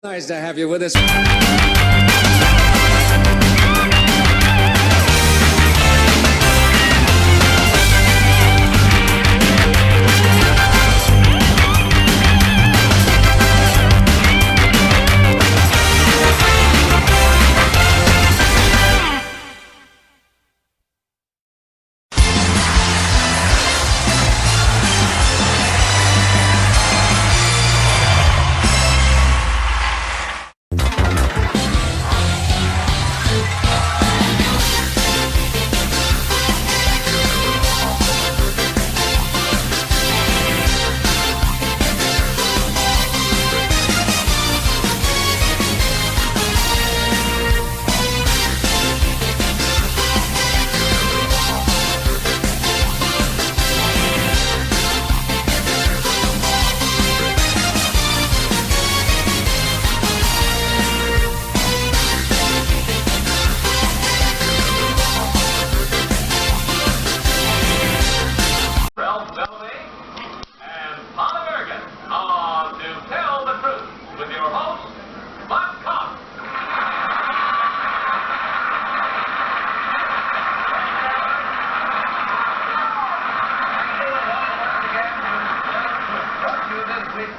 Nice to have you with us.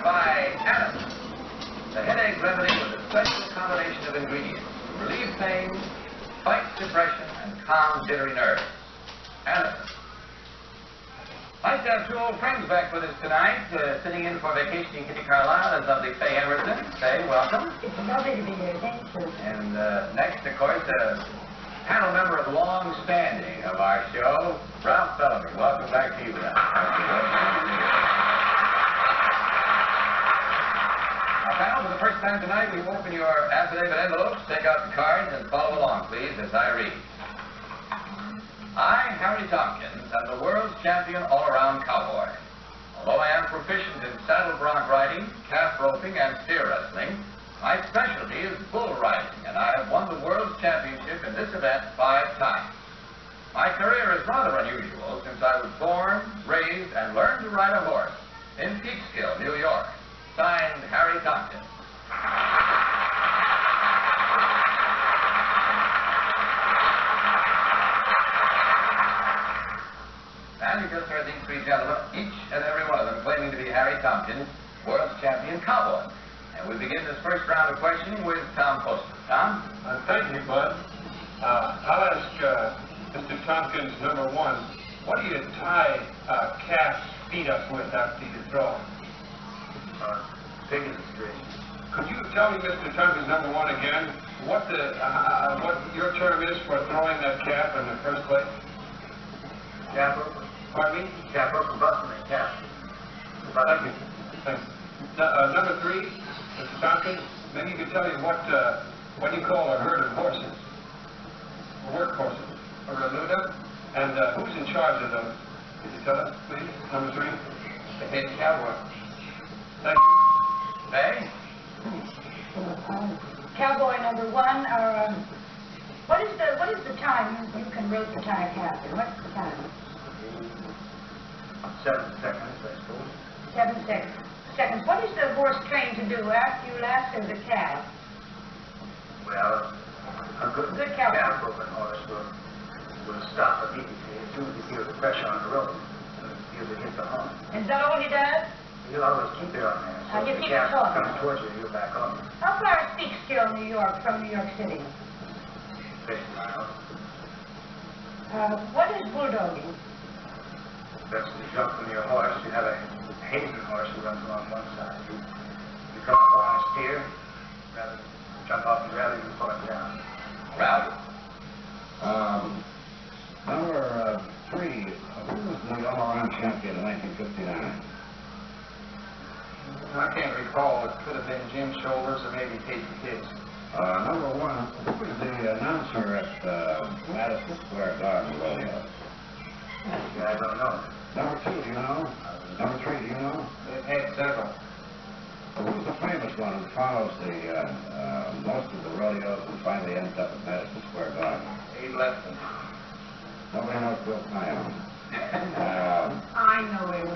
By CANON, the headache remedy with a special combination of ingredients to relieve pain, fight depression, and calm jittery nerves. CANON. Nice to have two old friends back with us tonight. Sitting in for vacationing Kitty Carlisle is lovely Faye Emerson. Faye, welcome. It's lovely to be here. Thank you. And next, of course, a panel member of long standing of our show, Ralph Bellamy. Welcome back to you, Ralph. Now, for the first time tonight, we open your affidavit envelopes, take out the cards, and follow along, please, as I read. I, Harry Tompkins, am the world's champion all-around cowboy. Although I am proficient in saddle bronc riding, calf roping, and steer wrestling, my specialty is bull riding, and I have won the world's championship in this event 5 times. My career is rather unusual since I was born, raised, and learned to ride a horse in Peekskill, New York. Signed, Harry Tompkins. And you just heard these 3 gentlemen, each and every one of them claiming to be Harry Tompkins, world's champion cowboy. And we begin this first round of questioning with Tom Poster. Tom? Thank you, Bud. I'll ask Mr. Tompkins, number 1, what do you tie calf's feet up with after you throw them? Taking the straight. Could you tell me, Mr. Tompkins, number 1 again, what your term is for throwing that calf in the first place? Calf rope. Pardon me? Calf rope and busting the calf. Thank you. Thanks. Number 3, Mr. Tompkins, maybe you could tell me what you call a herd of horses, work horses, a remuda, and who's in charge of them? Could you tell us, please? Number 3? The head cowboy. Thank you. Faye? Cowboy number 1, what is the time you can rope the tie calf in? What's the time? 7 seconds, I suppose. 7 seconds. What is the horse trained to do after you lasso the calf? Well, a good calf roping horse will stop immediately as soon as he feels the pressure on the rope. He'll hit the horn. Is that all he does? You'll always keep it on there. So You if the keep it calf on. comes towards you, you'll back off. How far is Peekskill, New York, from New York City? 50 miles. What is bulldogging? That's when you jump from your horse. You have a hazing horse who runs along one side. You come up on a steer, rather than jump off the rather than fall down. Ralph? Number 3, who was the all-around champion in 1959? I can't recall. It could have been Jim Shoulders or maybe Casey Case. Number 1, who was the announcer at Madison Square Garden Rodeo? I don't know. Number 2, do you know? Number 3, do you know? They've had several. Who's the famous one who follows most of the rodeos and finally ends up at Madison Square Garden? Abe Lefton. Nobody knows Bill Clyde. I know him.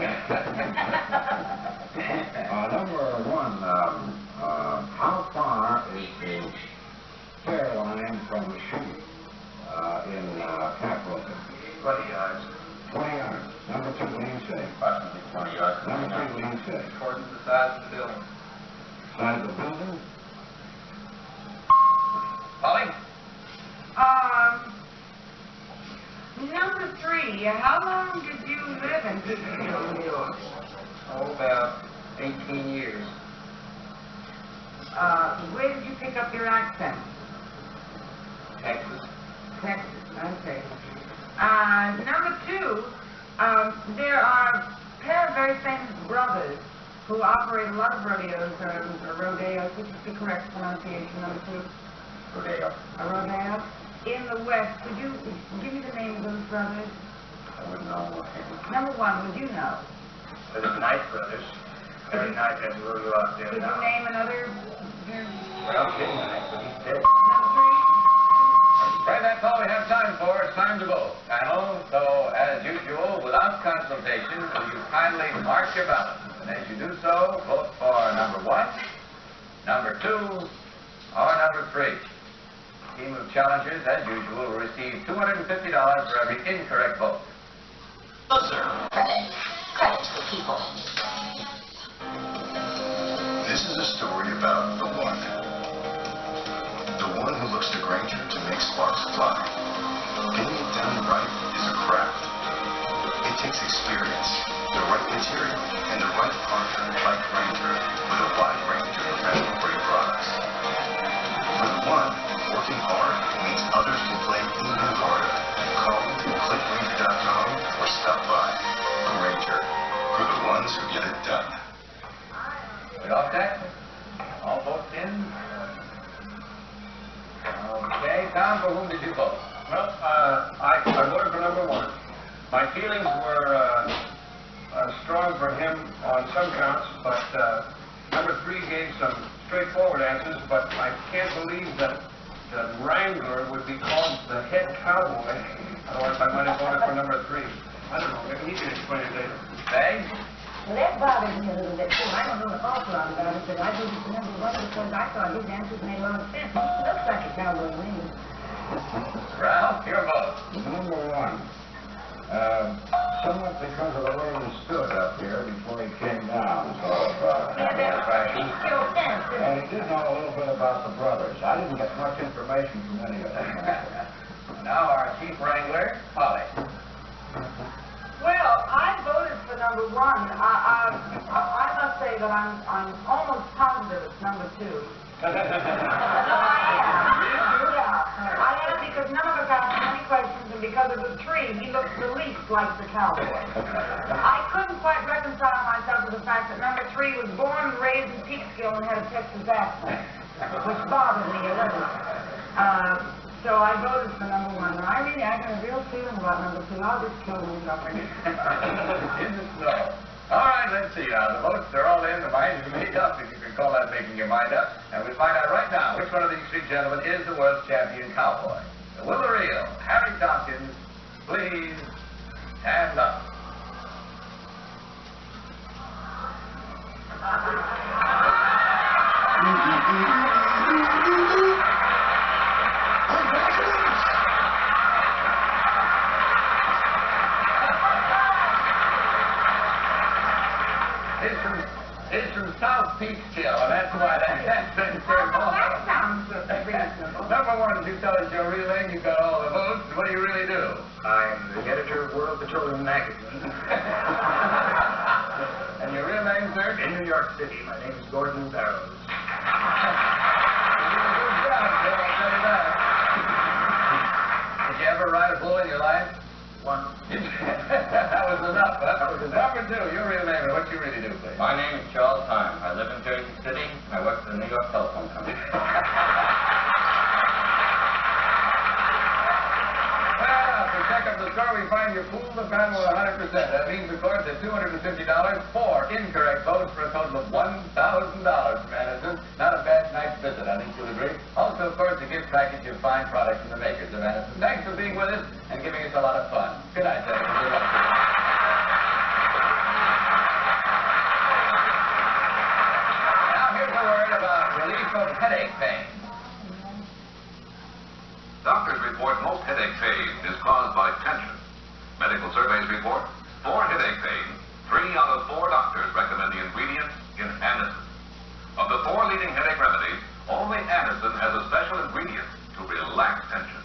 Number 1, How far is the fair line from the chute in calf roping? 20 yards. 20 yards. Number 2, what do you say? Approximately 20 yards. Number 3, what do you say? According to the size of the building. Size of the building? Polly? Number 3, how long did you live in Peekskill, New York? Oh, about 18 years. Where did you pick up your accent? Texas. Texas, okay. Number 2, there are a pair of very famous brothers who operate a lot of rodeos, Rodeo, which is the correct pronunciation, number 2? Rodeo. A rodeo? In the West. Could you give me the name of those brothers? I wouldn't know. Number 1, would you know? They're the Knight brothers. Very nice as a rodeo out there Could now. you name another? Well, Jim Knight, but he's dead. Number 3? Fred, that's all we have time for. It's time to vote. Panel, so as usual, without consultation, will you kindly mark your ballots? And as you do so, vote for number 1, number 2, or number 3. Team of challengers, as usual, will receive $250 for every incorrect vote. Buzzer. Credit. Credit to the people. This is a story about the one. The one who looks to Granger to make sparks fly. Getting it done right is a craft. It takes experience, the right material, and the right partner like Granger with a wide range of professional grade products. For the one, working hard means others can play even harder. Call, click Granger.com, or stop by. Granger, for the ones who get it done. We off that? All votes in? Okay, Tom, for whom did you vote? Well, I voted for number 1. My feelings were strong for him on some counts, but number 3 gave some straightforward answers, but I can't believe that the Wrangler would be called the head cowboy. Otherwise, I might have voted for number 3. I don't know, maybe he can explain it later. Faye? Well, that bothers me a little bit, too. I don't know the awful lot about it, but I voted for number 1 because I thought his answers made a lot of sense. He looks like a cowboy to me. Ralph, your vote. Number 1. Somewhat because of the way he stood up here before he came down, sort of, Yeah, that's fashion. still sense, isn't And it? he did know a little bit about the brothers. I didn't get much information from any of them. Now our chief wrangler, Polly. Well, I voted for number 1. I must say that I'm almost positive it's number 2. No, I am. Yeah, I am because none of us asked any questions, and because it was 3, he looked the least like the cowboy. I couldn't quite reconcile myself to the fact that number 3 was born and raised in Peekskill and had a Texas accent, which bothered me a little. So I voted for number 1. And I got a real feeling about number 2. I'll just kill him suffering. In the snow. All right, let's see now. The votes are all in. The minds are made up, if you can call that making your mind up. And we'll find out right now which one of these 3 gentlemen is the world's champion cowboy. The will the real Harry Tompkins, please stand up. It's from South Peekskill, and that's why that's been so long. That sounds reasonable. Number 1, you tell us your real name, you've got all the votes. What do you really do? I'm the editor of World Petroleum Magazine. And your real name, sir? In New York City, my name is Gordon Barrows. You did a good job, Bill, I'll tell you that. Did you ever ride a bull in your life? One. That was enough, huh? Number 2, your real name and what you really do, please. My name is Charles Time. I live in Jersey City. I work for the New York Telephone Company. Well, to check up the score, we find you fooled the panel 100%. That means, of course, that $250 for incorrect votes for a total of $1,000, Madison. Not a bad night's visit, I think you'll agree. Also, of course, a gift package of fine products from the makers of Madison. Thanks for being with us and giving us a lot of fun. Good night, gentlemen. Good luck to you. Now, here's word about relief of headache pain. Doctors report most headache pain is caused by tension. Medical surveys report for headache pain, 3 out of 4 doctors recommend the ingredient in Anacin. Of the 4 leading headache remedies, only Anacin has a special ingredient to relax tension.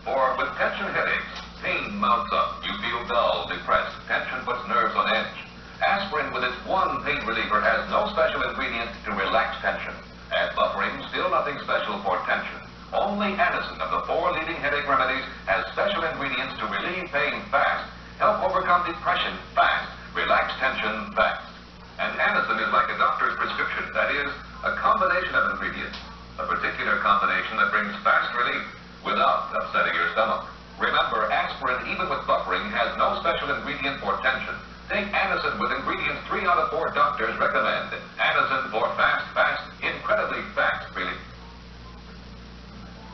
For with tension headaches, pain mounts up. You feel dull, depressed. Tension puts nerves on edge. Aspirin, with its one pain reliever, has no special ingredient to relax tension. As buffering, still nothing special for tension. Only Anacin of the 4 leading headache remedies has special ingredients to relieve pain fast, help overcome depression fast, relax tension fast. And Anacin is like a doctor's prescription, that is, a combination of ingredients, a particular combination that brings fast relief without upsetting your stomach. Remember, aspirin, even with buffering, has no special ingredient for tension. Take Anacin with ingredients 3 out of 4 doctors recommend. Anacin for fast, incredibly fast relief.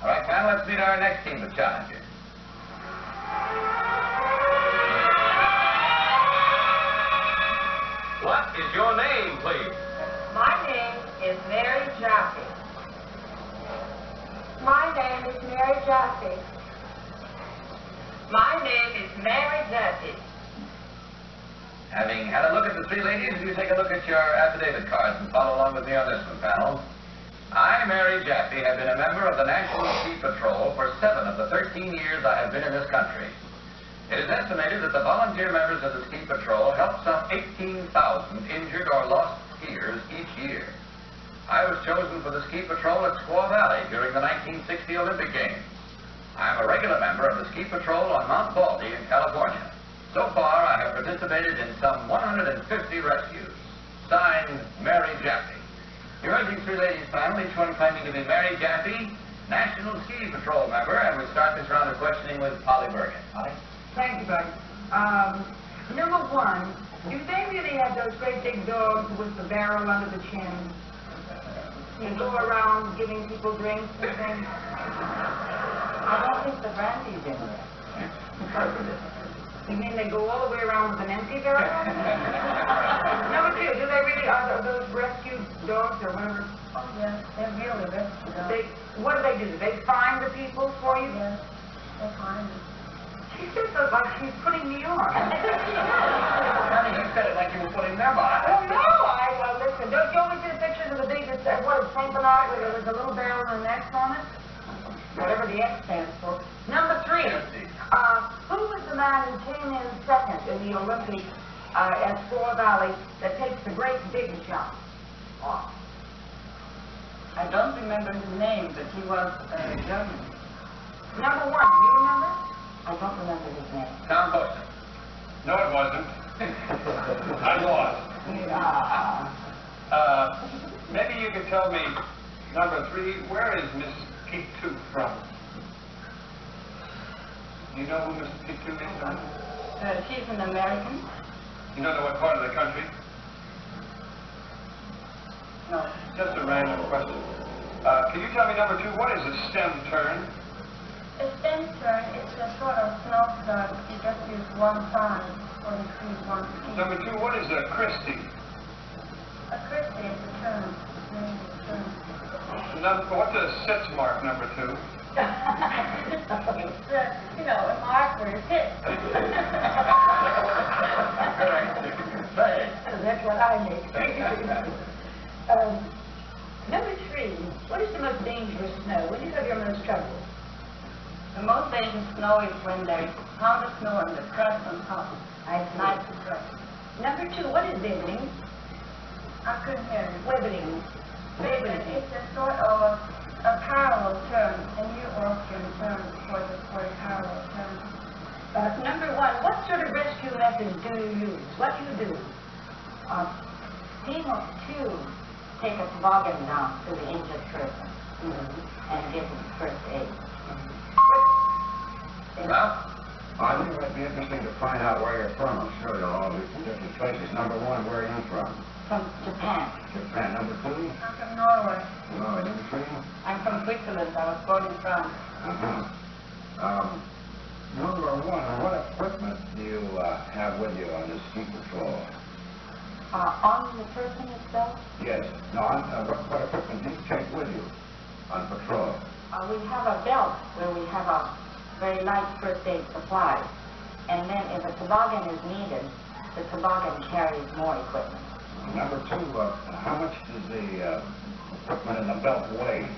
All right, now let's meet our next team of challengers. What is your name, please? My name is Mary Jaffe. My name is Mary Jaffe. My name is Mary Jaffe. Having had a look at the 3 ladies, you take a look at your affidavit cards and follow along with me on this one, panel. I, Mary Jaffe, have been a member of the National Ski Patrol for 7 of the 13 years I have been in this country. It is estimated that the volunteer members of the Ski Patrol help some 18,000 injured or lost skiers each year. I was chosen for the Ski Patrol at Squaw Valley during the 1960 Olympic Games. I am a regular member of the Ski Patrol on Mount Baldy in California. So far, I have participated in some 150 rescues. Signed, Mary Jaffe. Here are these 3 ladies, panel, each one claiming to be Mary Jaffe, National Ski Patrol member, and we start this round of questioning with Polly Bergen. Polly? Thank you, Buck. Number 1, do they really have those great big dogs with the barrel under the chin? You go around giving people drinks and things? I don't think the brandy's in there. You mean they go all the way around with an empty barrel? Number 2, do they really, are those rescue dogs or whatever? Oh, yes, they're really rescue dogs. What do? Do they find the people for you? Yes, they find them. She says it like she's putting me on. Honey, you said it like you were putting them on. Oh, no, well, listen, don't you always see the pictures of the big, what is St. Bernard, where there was a little barrel and an X on it? Whatever the X stands for. Number 3, who was the man who came in second in the Olympics at Squaw Valley that takes the great big jump off? I don't remember his name, but he was German. Number 1, do you remember? I don't remember his name. Tom Poston. No, it wasn't. I lost. Maybe you could tell me, number 3, where is Miss P2 from? Do you know who Miss P2 is from? She's an American. You don't know what part of the country? No. Just a random question. Can you tell me, number 2, what is a stem turn? A stem turn is a sort of snow turn. You just use one side or increase one speed. Number 2, what is a Christie? A Christie is a turn. What's a sitz mark, number 2? It's, a mark where it's hit. That's what I make. Number 3, what is the most dangerous snow? When you have your most trouble? The most dangerous snow is when there's powdered snow and the crust on top. It's nice to crust. Number 2, what is wibbling? I couldn't hear you. Wibbling. It's a sort of a parallel turn, and you Austrian turn for the parallel turn. Number 1, what sort of rescue methods do you use? What do you do? Team of 2 take a toboggan down to the injured person and give them first aid. Well, I think it would be interesting to find out where you're from. I'm sure you'll all be from different places. Number 1, where are you from? From Japan. Japan. Number 2? I'm from Norway. Norway. Number 3? I'm from Switzerland. I was born in France. Number 1, what equipment do you have with you on this ski patrol? On the person itself? Yes. No, what equipment do you take with you on patrol? We have a belt where we have a very light first aid supply. And then if a toboggan is needed, the toboggan carries more equipment. Number two, how much does the equipment in the belt weigh?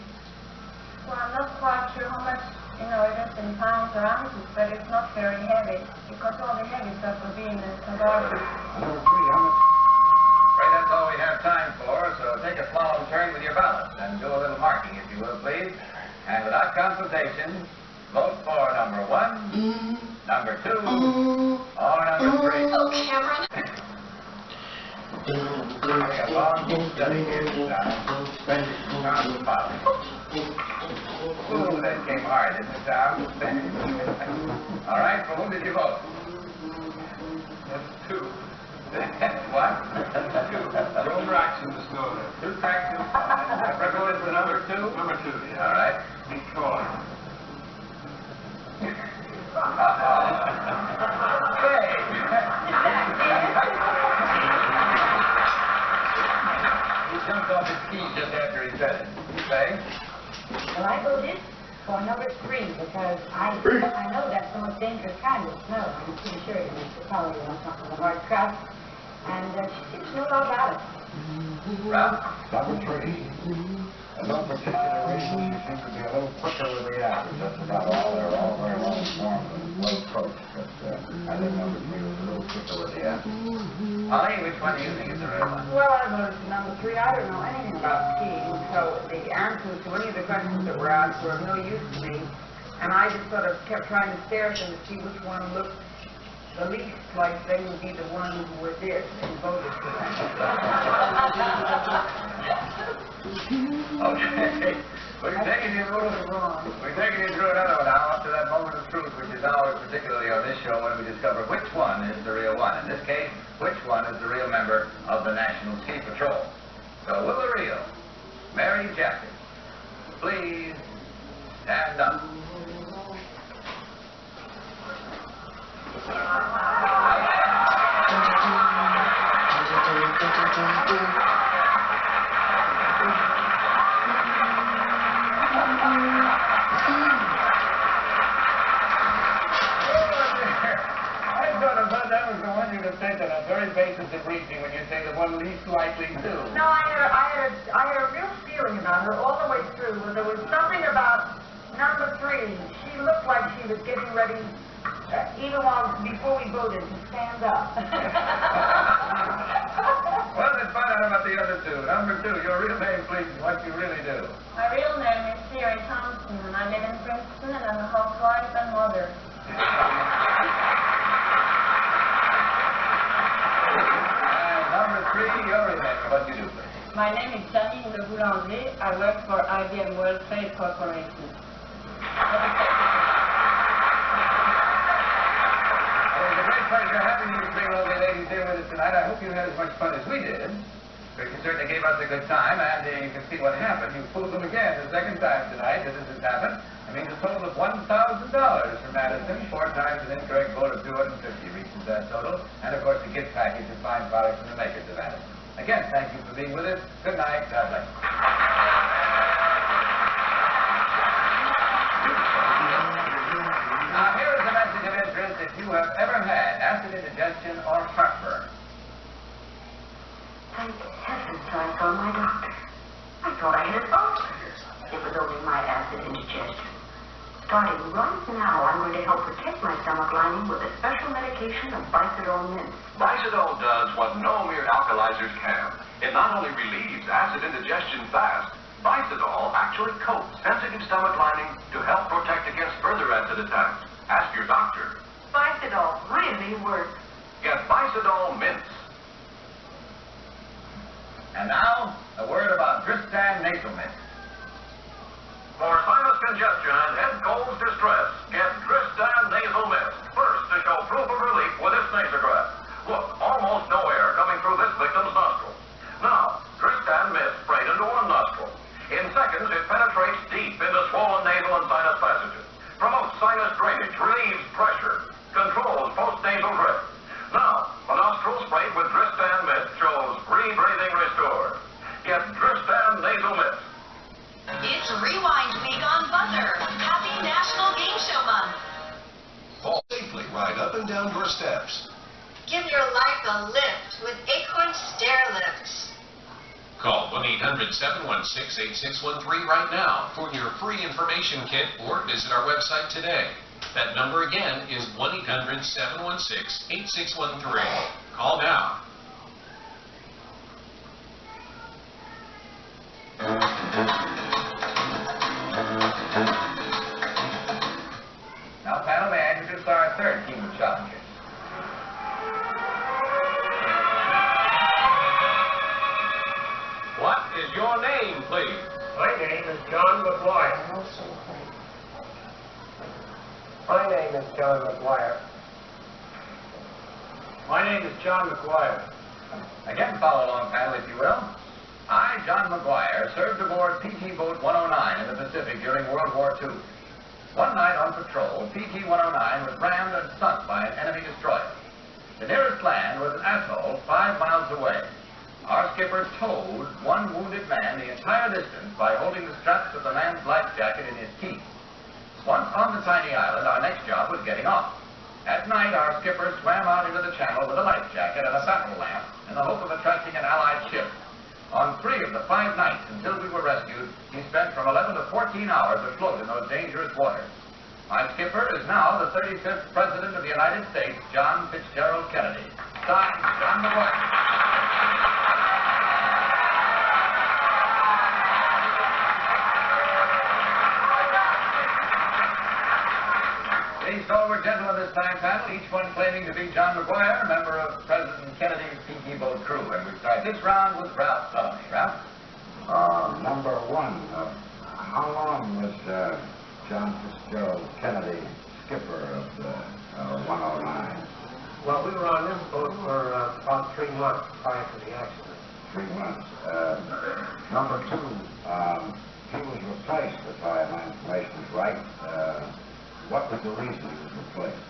Well, I'm not quite sure how much, it is in pounds or ounces, but it's not very heavy, because all the heavy stuff will be in the toboggan. Number three, how much? Afraid that's all we have time for, so take a slalom turn with your balance and do a little marking, if you will, please. And without consultation, vote for number 1, number 2, or number 3. Oh, Cameron. A long study here this time. Tom Folly. Ooh, that came hard, didn't it, Tom? All right, for whom did you vote? That's 2. What? 2. Joe Braxton is going there. 2 Braxton. Representative for number 2? Number 2, yeah. All right. Meet Collyer. He jumped off his feet just after he said it. Say? Well, I voted for number 3 because I know that's the most dangerous kind of snow. I'm pretty sure it is the Collyer on top of the hard crust. And she seems to know all about it. Ralph? Number 3. For no particular reason, you seem to be a little quicker with the average. That's about all. They're all very well informed and well coached. But I think number 3 was a little quicker with the average. Holly, which one do you think is the real one? Well, I voted for number 3. I don't know anything about skiing, so the answers to any of the questions that were asked were of no use to me. And I just sort of kept trying to stare at them to see which one looked the least like they would be the one who were this and voted for them. Okay. We're taking you through another one now, up to that moment of truth, which is ours, particularly on this show, when we discover which one is the real one. In this case, which one is the real member of the National Ski Patrol. So will the real Mary Jeffries please stand up? That was the one you'd have taken a very basis of reasoning when you say the one least likely to. No, I had a real feeling about her all the way through. There was something about number 3. She looked like she was getting ready, even before we voted, to stand up. Well, let's find out about the other 2. Number 2, your real name, please, and what you really do. My real name is Siri Thompson, and I live in Princeton, and I'm a housewife and mother. Number 3, your real name, what you do, please. My name is Janine Le Boulanger. I work for IBM World Trade Corporation. It was a great pleasure having you three lovely ladies here with us tonight. I hope you had as much fun as we did. But you certainly gave us a good time, and you can see what happened. You fooled them again the second time tonight that this has happened. It means a total of $1,000 for Madison. 4 times an incorrect vote of 250 reaches that total. And, of course, a gift package of fine products from the makers of Madison. Again, thank you for being with us. Good night. God bless you. Now, here is a message of interest if you have ever had acid indigestion or heartburn. Thank heavens I saw my doctor. I thought I had ulcers. It was only my acid indigestion. Starting right now, I'm going to help protect my stomach lining with a special medication of Bicidol mints. Bicidol does what no mere alkalizers can. It not only relieves acid indigestion fast, Bicidol actually coats sensitive stomach lining to help protect against further acid attacks. Ask your doctor. Bicidol really works. Get Bicidol mints. And now, a word about Dristan nasal mist. For sinus congestion and head cold distress, get Dristan nasal mist. First to show proof of relief with its nasograph. Look, almost no air coming through this victim's nostril. Now, Dristan mist sprayed into one nostril. In seconds, it penetrates deep into swollen nasal and sinus passages. Promotes sinus drainage, relieves pressure, controls post-nasal drip. Now, the nostril sprayed with Dristan mist shows steps. Give your life a lift with Acorn Stair Lifts. Call 1-800-716-8613 right now for your free information kit or visit our website today. That number again is 1-800-716-8613. Call now. Now, panel, may I introduce our third team of challengers. What is your name, please? My name is John McGuire. My name is John McGuire. My name is John McGuire. Again, follow along, panel, if you will. I, John McGuire, served aboard PT Boat 109 in the Pacific during World War II. One night on patrol, PT 109 was rammed and sunk by an enemy destroyer. The nearest land was an atoll 5 miles away. Our skipper towed one wounded man the entire distance by holding the straps of the man's life jacket in his teeth. Once on the tiny island, our next job was getting off. At night, our skipper swam out into the channel with a life jacket and a battle lamp in the hope of attracting an Allied ship. On 3 of the 5 nights until we were rescued, he spent from 11 to 14 hours afloat in those dangerous waters. My skipper is now the 35th President of the United States, John Fitzgerald Kennedy. Signed, John McGuire. These stalwart gentlemen this time, panel, each one claiming to be John McGuire, member of President Kennedy's PT boat crew. And we start this round with Ralph Sullivan. Ralph? Number 1, how long was John Fitzgerald Kennedy skipper of the 109? Well, we were on this boat for about 3 months prior to the accident. 3 months. Number 2, he was replaced, if my information is right. What was the reason he was replaced?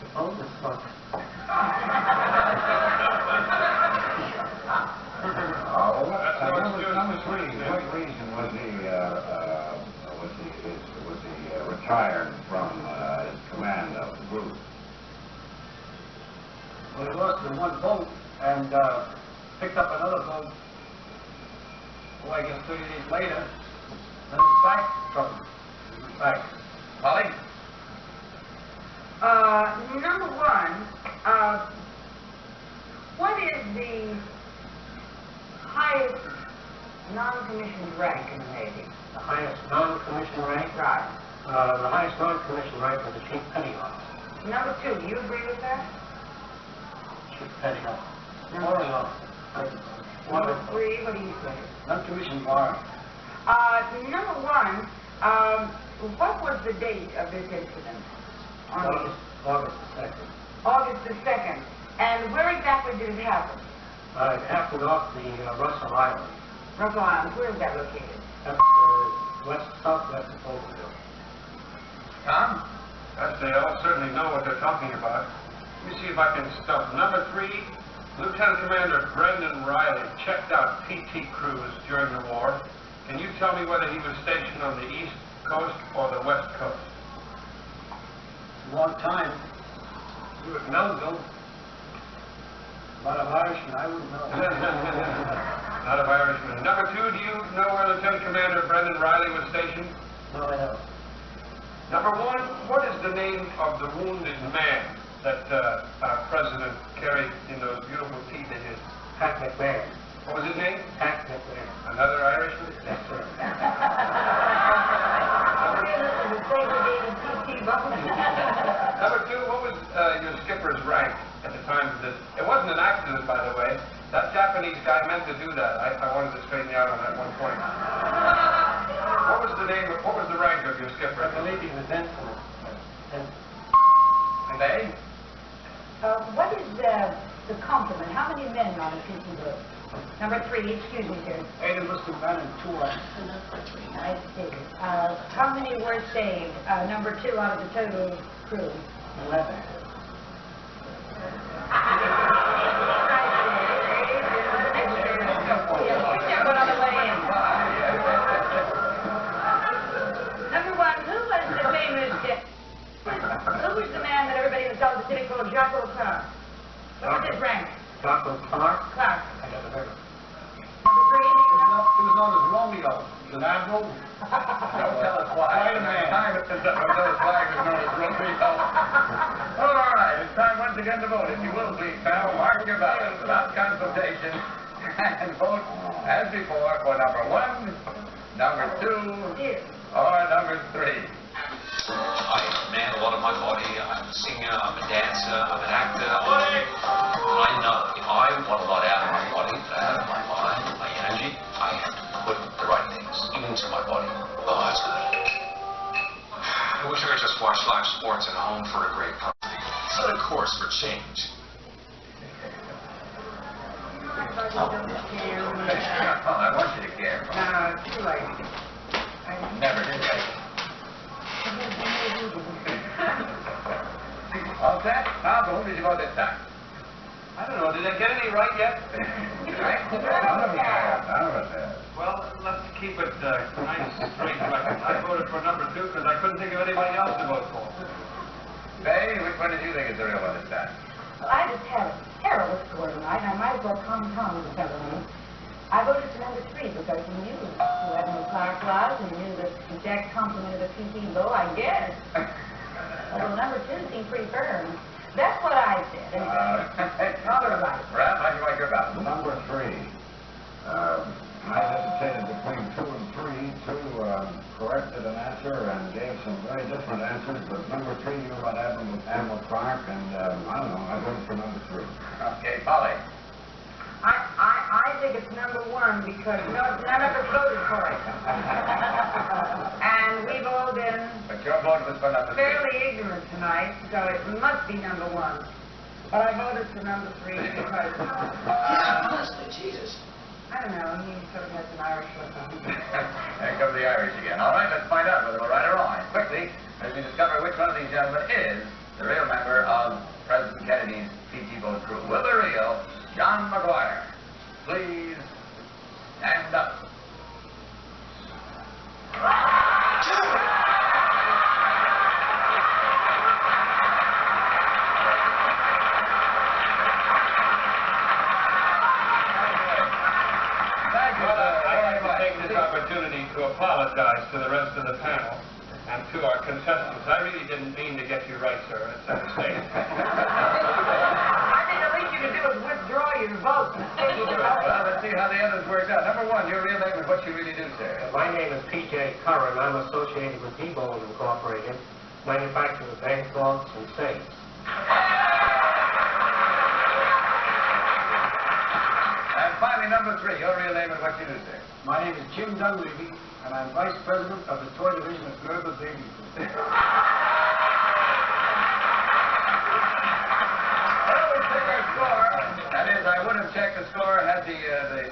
The boat was sunk. Number 3, what reason was he retired from his command of the group? Well, he lost in one boat and picked up another boat, I guess 30 days later, and his back trouble. His back. Polly? Number 1, what is the highest non-commissioned rank in the Navy? The highest non-commissioned rank? Right. The highest non-commissioned rank was the chief petty officer. Number 2, do you agree with that? Chief petty officer. Number 3, what do you say? Non-commissioned bar. Number 1, what was the date of this incident? August the 2nd. August the 2nd. And where exactly did it happen? It happened off the Russell Island. Russell Island, where is that located? That's southwest of Rodeo. Tom? Yes, they all certainly know what they're talking about. Let me see if I can stump. Number 3, Lieutenant Commander Brendan Riley checked out PT crews during the war. Can you tell me whether he was stationed on the East Coast or the West Coast? A long time. You would know, though. A lot of Irishmen, I wouldn't know. A lot of Irishmen. Number 2, do you know where Lieutenant Commander Brendan Riley was stationed? No, I don't. Number 1, what is the name of the wounded man that our president carried in those beautiful teeth of his? Pat McMahon. What was his name? Pat McMahon. Another Irishman? Yes, sir. Number 2, what was your skipper's rank at the time of this? It wasn't an accident, by the way. That Japanese guy meant to do that. I wanted to straighten you out on that one point. What was the rank of your skipper? I believe he was ensign. They? What is the complement? How many men on a PT boat? Number 3, excuse me, sir. 8 enlisted men and 2 I see. How many were saved? Number 2 out of the total crew. 11. Number 1, who was the famous... Who was the man that everybody in the South Pacific called Admiral Clark. Clark. I got the record. Number 3, do you know? He was known as Romeo. He's an admiral. Don't tell us why. Spider-Man. Don't tell us why he was known as Romeo. All right, it's time once again to vote. If you will, please, panel, mark your ballots without consultation and vote as before for number 1, number 2, or number 3. I am a man, a lot of my body. I'm a singer, I'm a dancer, I'm an actor. And I know if I want a lot out of my body, out of my mind, my energy, I have to put the right things into my body. Oh, that's good. I wish I could just watch live sports at home for a great company. Set a course for change. I want you to care. No, it's too late. Never did that. All set? Now, whom did you vote this time? I don't know. Did I get any right yet? None of us have. Well, let's keep it nice, straight record. I voted for number 2 because I couldn't think of anybody else to vote for. Faye, which one did you think is the real one this time? Well, I just had a terrible score tonight, and I might as well calm down with everyone. I voted for number 3 because he knew who Admiral Clark was, and he knew the exact complement of the PT bow, I guess. Although number 2 seemed pretty firm. That's what I said. All right. Ralph, how do you like your ballot? Number 3. I hesitated between 2 and 3. 2 corrected an answer and gave some very different answers, but number 3, you got Admiral Clark, and I don't know, I voted for number 3. Okay, Polly. I think it's number 1 because none of us voted for it. And we've all been But your vote was for number 3. fairly ignorant tonight, so it must be number 1. But I voted for number 3 because, Honestly, Jesus. I don't know, he sort of has an Irish look on him. There comes the Irish again. All right, let's find out whether we're right or wrong. And quickly, as we discover which one of these gentlemen is the real member of President Kennedy's PT boat crew. Will the real John McGuire please stand up? Opportunity to apologize to the rest of the panel and to our contestants. I really didn't mean to get you right, sir. It's a mistake. I think the least you can do is withdraw your vote. Well, let's see how the others worked out. Number 1, your real name and what you really do, sir. My name is P.J. Curran. I'm associated with D-Bone Incorporated, manufacturer of bank vaults and safes. And finally, number 3, your real name and what you do, sir. My name is Jim Dunleavy, and I'm Vice President of the Toy Division of Gerber Baby Food. Well, we check our score. That is, I would have checked the score had the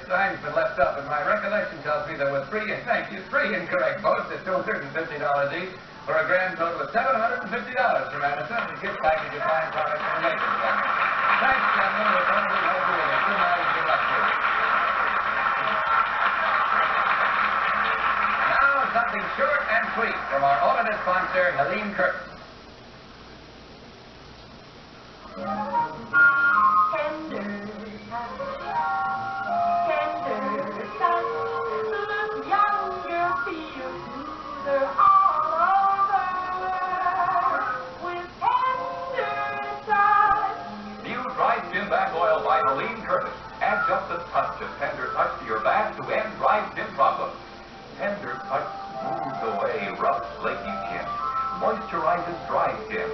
signs been left up, and my recollection tells me there were 3 incorrect votes at $250 each, for a grand total of $750 from Anderson, and a gift package of fine products from the Maker's Company. Thanks, gentlemen. We'll probably help you with a good night and good luck to you. Something short and sweet from our alternate sponsor, Helene Curtis. Tender touch, look younger, feel smoother all over with tender touch. New dry skin bath oil by Helene Curtis. Add just a touch of tender touch to your bath to end dry skin problems. Tender touch smooths away rough, flaky skin, moisturizes dry skin.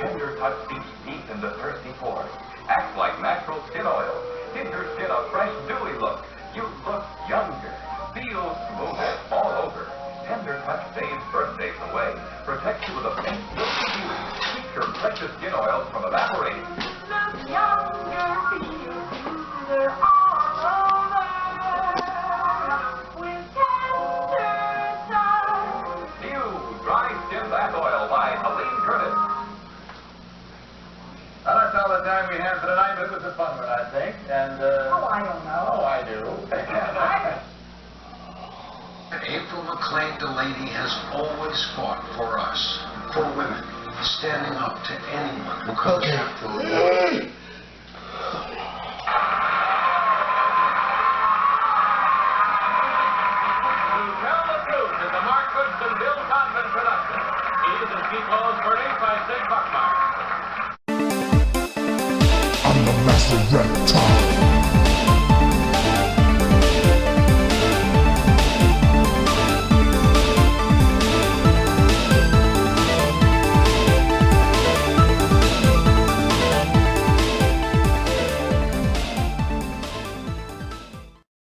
Tender touch seeps deep into thirsty pores, acts like natural skin oil, gives your skin a fresh, dewy look. You look younger, feel smoother all over. Tender touch saves birthdays away, protects you with a pink, milky beauty, keeps your precious skin oils from evaporating. Look younger, feel smoother all over with tender touch. New dry skin bath oil by Helene Curtis. Well, that's all the time we have for tonight, but it was a fun one, I think. And, Oh, I don't know. Oh, I do. April McLean Delaney has always fought for us, for women, standing up to anyone who comes after them. correct time.